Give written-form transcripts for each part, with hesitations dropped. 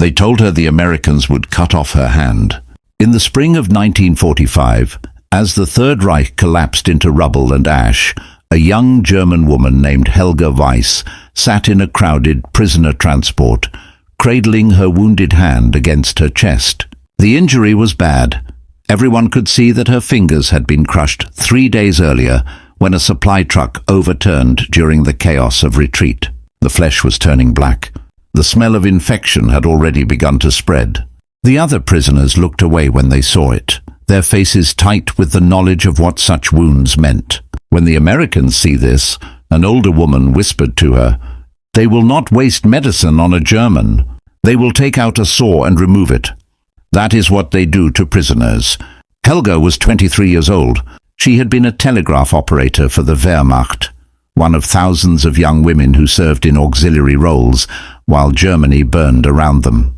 They told her the Americans would cut off her hand. In the spring of 1945, as the Third Reich collapsed into rubble and ash, a young German woman named Helga Weiss sat in a crowded prisoner transport, cradling her wounded hand against her chest. The injury was bad. Everyone could see that her fingers had been crushed 3 days earlier when a supply truck overturned during the chaos of retreat. The flesh was turning black. The smell of infection had already begun to spread. The other prisoners looked away when they saw it, their faces tight with the knowledge of what such wounds meant. When the Americans see this, an older woman whispered to her, "They will not waste medicine on a German. They will take out a saw and remove it. That is what they do to prisoners." Helga was 23 years old. She had been a telegraph operator for the Wehrmacht, one of thousands of young women who served in auxiliary roles while Germany burned around them.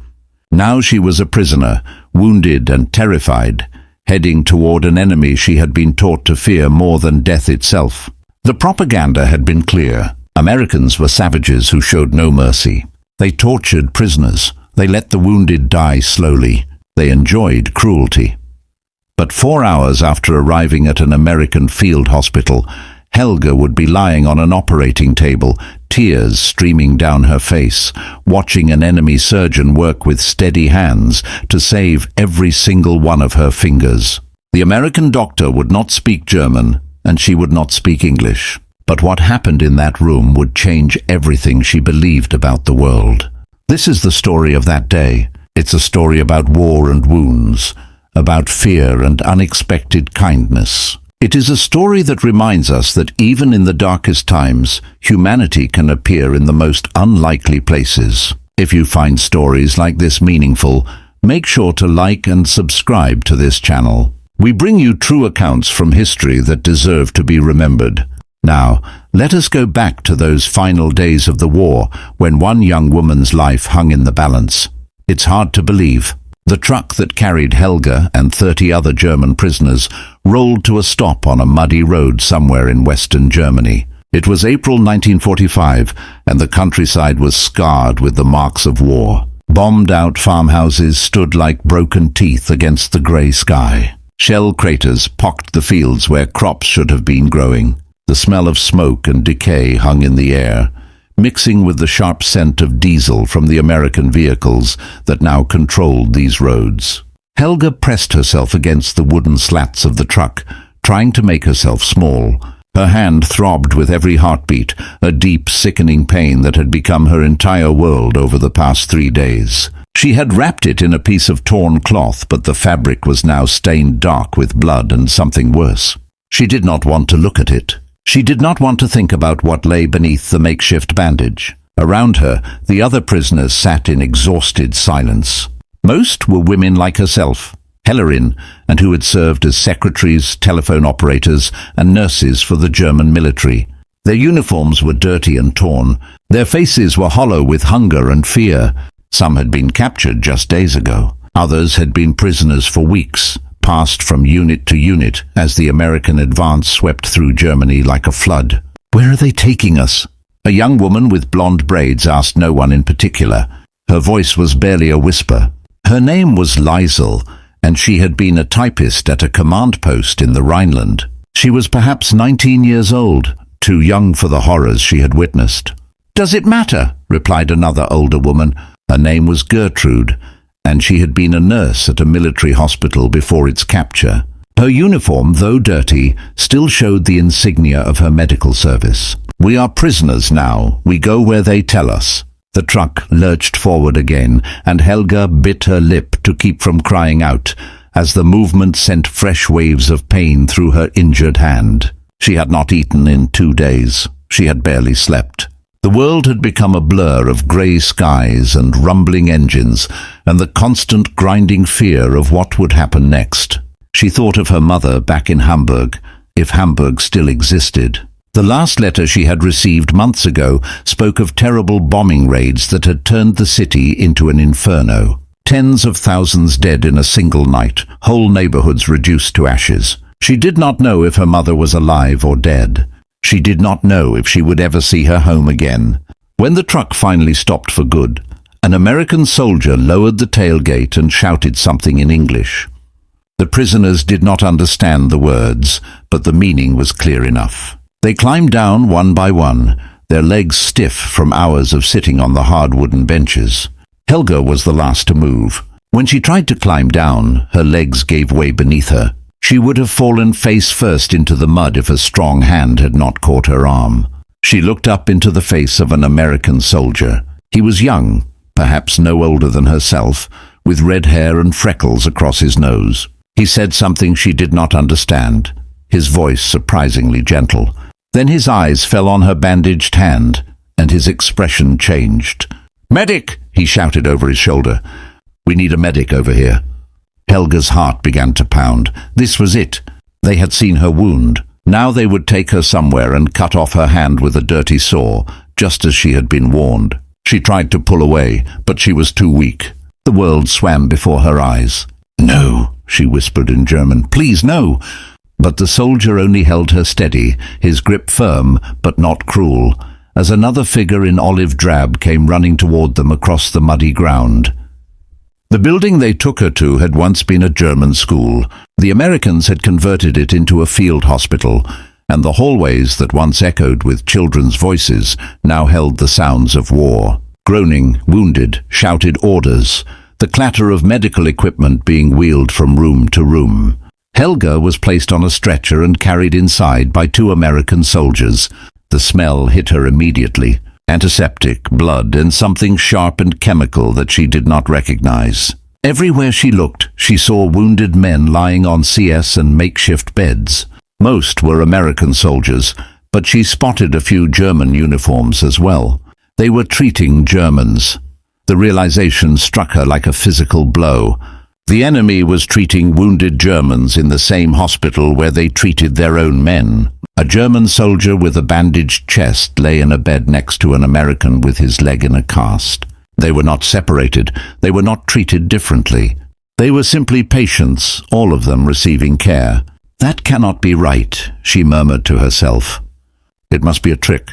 Now she was a prisoner, wounded and terrified, heading toward an enemy she had been taught to fear more than death itself. The propaganda had been clear. Americans were savages who showed no mercy. They tortured prisoners. They let the wounded die slowly. They enjoyed cruelty. But 4 hours after arriving at an American field hospital, Helga would be lying on an operating table, tears streaming down her face, watching an enemy surgeon work with steady hands to save every single one of her fingers. The American doctor would not speak German, and she would not speak English. But what happened in that room would change everything she believed about the world. This is the story of that day. It's a story about war and wounds, about fear and unexpected kindness. It is a story that reminds us that even in the darkest times, humanity can appear in the most unlikely places. If you find stories like this meaningful, make sure to like and subscribe to this channel. We bring you true accounts from history that deserve to be remembered. Now, let us go back to those final days of the war when one young woman's life hung in the balance. It's hard to believe. The truck that carried Helga and 30 other German prisoners rolled to a stop on a muddy road somewhere in western Germany. It was April 1945, and the countryside was scarred with the marks of war. Bombed-out farmhouses stood like broken teeth against the grey sky. Shell craters pocked the fields where crops should have been growing. The smell of smoke and decay hung in the air, mixing with the sharp scent of diesel from the American vehicles that now controlled these roads. Helga pressed herself against the wooden slats of the truck, trying to make herself small. Her hand throbbed with every heartbeat, a deep, sickening pain that had become her entire world over the past 3 days. She had wrapped it in a piece of torn cloth, but the fabric was now stained dark with blood and something worse. She did not want to look at it. She did not want to think about what lay beneath the makeshift bandage. Around her, the other prisoners sat in exhausted silence. Most were women like herself, Hellerin, and who had served as secretaries, telephone operators, and nurses for the German military. Their uniforms were dirty and torn. Their faces were hollow with hunger and fear. Some had been captured just days ago. Others had been prisoners for weeks, passed from unit to unit as the American advance swept through Germany like a flood. "Where are they taking us?" A young woman with blonde braids asked no one in particular. Her voice was barely a whisper. Her name was Liesel, and she had been a typist at a command post in the Rhineland. She was perhaps 19 years old, too young for the horrors she had witnessed. "Does it matter?" replied another older woman. Her name was Gertrude, and she had been a nurse at a military hospital before its capture. Her uniform, though dirty, still showed the insignia of her medical service. "We are prisoners now. We go where they tell us." The truck lurched forward again, and Helga bit her lip to keep from crying out as the movement sent fresh waves of pain through her injured hand. She had not eaten in 2 days. She had barely slept. The world had become a blur of grey skies and rumbling engines, and the constant grinding fear of what would happen next. She thought of her mother back in Hamburg, if Hamburg still existed. The last letter she had received months ago spoke of terrible bombing raids that had turned the city into an inferno. Tens of thousands dead in a single night, whole neighborhoods reduced to ashes. She did not know if her mother was alive or dead. She did not know if she would ever see her home again. When the truck finally stopped for good, An American soldier lowered the tailgate and shouted something in English. The prisoners did not understand the words, but the meaning was clear enough. They climbed down one by one, their legs stiff from hours of sitting on the hard wooden benches. Helga was the last to move. When she tried to climb down, her legs gave way beneath her. She would have fallen face first into the mud if a strong hand had not caught her arm. She looked up into the face of an American soldier. He was young, perhaps no older than herself, with red hair and freckles across his nose. He said something she did not understand, his voice surprisingly gentle. Then his eyes fell on her bandaged hand, and his expression changed. "Medic!" he shouted over his shoulder. "We need a medic over here." Helga's heart began to pound. This was it. They had seen her wound. Now they would take her somewhere and cut off her hand with a dirty saw, just as she had been warned. She tried to pull away, but she was too weak. The world swam before her eyes. "No," she whispered in German. "Please, no." But the soldier only held her steady, his grip firm, but not cruel, as another figure in olive drab came running toward them across the muddy ground. The building they took her to had once been a German school. The Americans had converted it into a field hospital, and the hallways that once echoed with children's voices now held the sounds of war. Groaning, wounded, shouted orders, the clatter of medical equipment being wheeled from room to room. Helga was placed on a stretcher and carried inside by 2 American soldiers. The smell hit her immediately. Antiseptic, blood, and something sharp and chemical that she did not recognize. Everywhere she looked, she saw wounded men lying on CS and makeshift beds. Most were American soldiers, but she spotted a few German uniforms as well. They were treating Germans. The realization struck her like a physical blow. The enemy was treating wounded Germans in the same hospital where they treated their own men. A German soldier with a bandaged chest lay in a bed next to an American with his leg in a cast. They were not separated. They were not treated differently. They were simply patients, all of them receiving care. "That cannot be right," she murmured to herself. "It must be a trick."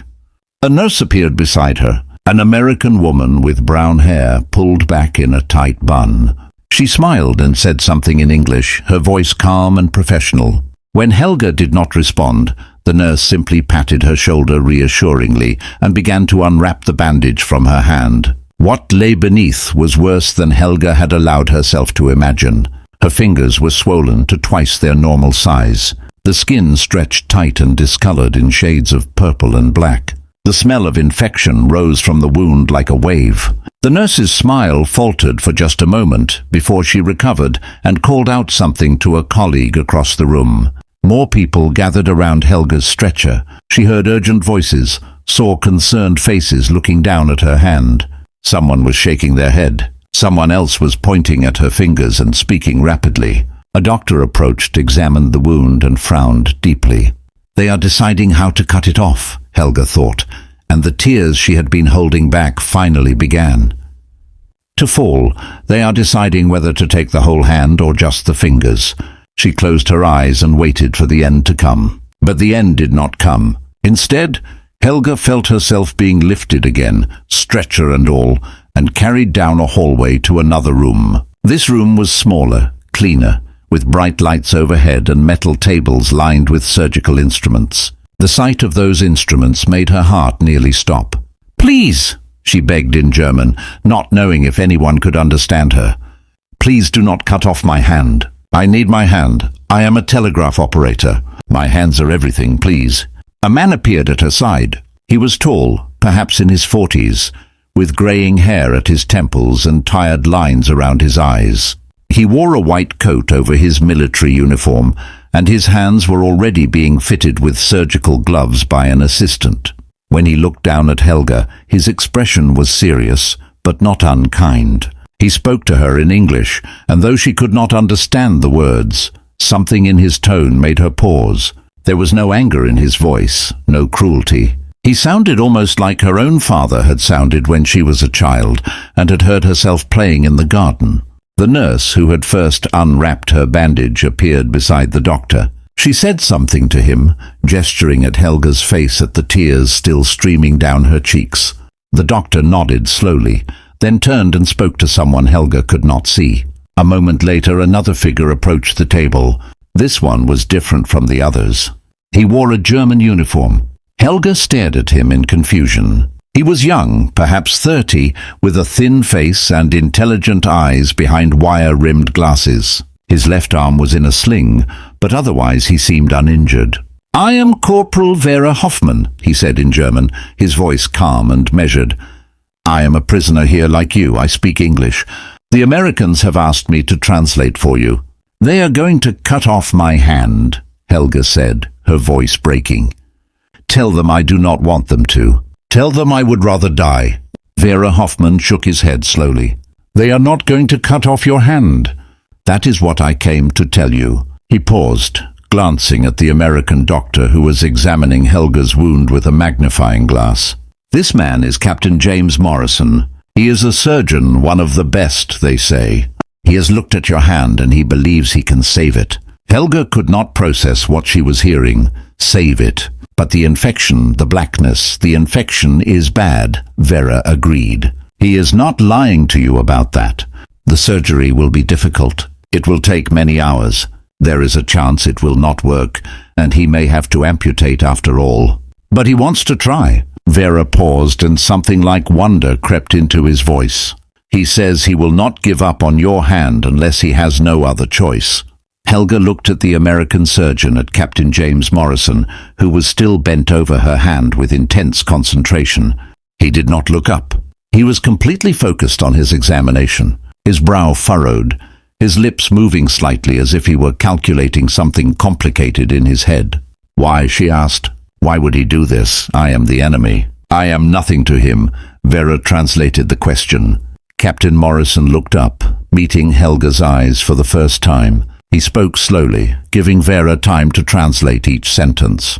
A nurse appeared beside her, an American woman with brown hair pulled back in a tight bun. She smiled and said something in English, her voice calm and professional. When Helga did not respond, the nurse simply patted her shoulder reassuringly and began to unwrap the bandage from her hand. What lay beneath was worse than Helga had allowed herself to imagine. Her fingers were swollen to twice their normal size. The skin stretched tight and discolored in shades of purple and black. The smell of infection rose from the wound like a wave. The nurse's smile faltered for just a moment before she recovered and called out something to a colleague across the room. More people gathered around Helga's stretcher. She heard urgent voices, saw concerned faces looking down at her hand. Someone was shaking their head. Someone else was pointing at her fingers and speaking rapidly. A doctor approached, examined the wound, and frowned deeply. They are deciding how to cut it off, Helga thought, and the tears she had been holding back finally began to fall. They are deciding whether to take the whole hand or just the fingers. She closed her eyes and waited for the end to come. But the end did not come. Instead, Helga felt herself being lifted again, stretcher and all, and carried down a hallway to another room. This room was smaller, cleaner, with bright lights overhead and metal tables lined with surgical instruments. The sight of those instruments made her heart nearly stop. "Please," she begged in German, not knowing if anyone could understand her. "Please do not cut off my hand. I need my hand. I am a telegraph operator. My hands are everything, please." A man appeared at her side. He was tall, perhaps in his 40s, with graying hair at his temples and tired lines around his eyes. He wore a white coat over his military uniform, and his hands were already being fitted with surgical gloves by an assistant. When he looked down at Helga, his expression was serious, but not unkind. He spoke to her in English, and though she could not understand the words, something in his tone made her pause. There was no anger in his voice, no cruelty. He sounded almost like her own father had sounded when she was a child and had heard herself playing in the garden. The nurse who had first unwrapped her bandage appeared beside the doctor. She said something to him, gesturing at Helga's face at the tears still streaming down her cheeks. The doctor nodded slowly. then turned and spoke to someone Helga could not see. A moment later, another figure approached the table. This one was different from the others. He wore a German uniform. Helga stared at him in confusion. He was young, perhaps 30, with a thin face and intelligent eyes behind wire-rimmed glasses. His left arm was in a sling, but otherwise he seemed uninjured. "I am Corporal Vera Hoffmann," he said in German, his voice calm and measured. "I am a prisoner here like you. I speak English. The Americans have asked me to translate for you." "They are going to cut off my hand," Helga said, her voice breaking. "Tell them I do not want them to. Tell them I would rather die." Vera Hoffmann shook his head slowly. "They are not going to cut off your hand. That is what I came to tell you." He paused, glancing at the American doctor who was examining Helga's wound with a magnifying glass. "This man is Captain James Morrison. He is a surgeon, one of the best, they say. He has looked at your hand and he believes he can save it." Helga could not process what she was hearing. Save it. "But the infection, the blackness, the infection is bad," Vera agreed. "He is not lying to you about that. The surgery will be difficult. It will take many hours. There is a chance it will not work, and he may have to amputate after all. But he wants to try." Vera paused, and something like wonder crept into his voice. "He says he will not give up on your hand unless he has no other choice." Helga looked at the American surgeon, at Captain James Morrison, who was still bent over her hand with intense concentration. He did not look up. He was completely focused on his examination, his brow furrowed, his lips moving slightly as if he were calculating something complicated in his head. "Why?" she asked. "Why would he do this? I am the enemy." "I am nothing to him," Vera translated the question. Captain Morrison looked up, meeting Helga's eyes for the first time. He spoke slowly, giving Vera time to translate each sentence.